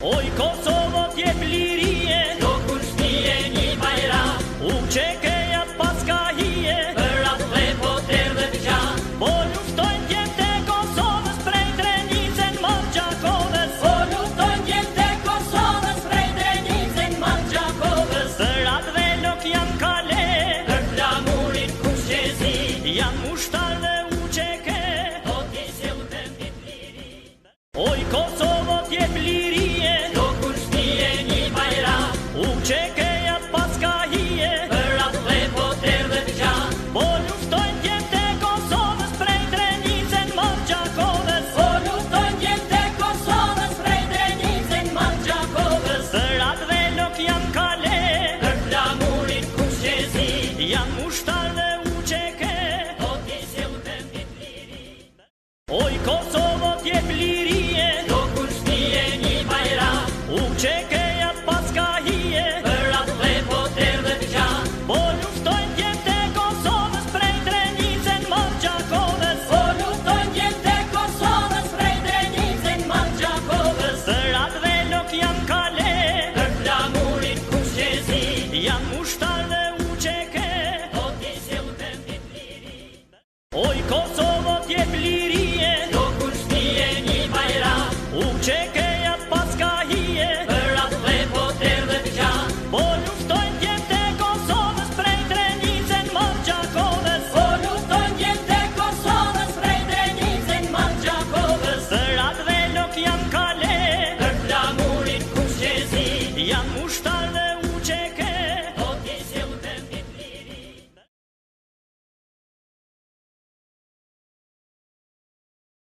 Oj Kosovo t'jep lirie, do kur shtije një bajram, u qekeja paska hije, për atë dhe po t'erdhe t'gjan. po luftojnë djemt e Kosovës prej Drenicën Margjakovës, Po luftojnë djemt e Kosovës prej Drenicën Margjakovës, zërat dhe lok jam kale, për flamurit kushezi, jam ushtar dhe u qeke. do t'i sjell vendit liri. Oj Kosovo t'jep lirie, Do kur shtije një bajram, u qekeja paska hije, për atë dhe po t'erdhe t'gjan. po luftojnë djemt e Kosovës prej Drenicën Margjakovës, Po luftojnë djemt e Kosovës prej Drenicën Margjakovës, zërat dhe lok jam kale, për flamurit kushezi, jam ushtar dhe u qeke. do t'i sjell vendit liri. Oj Kosovo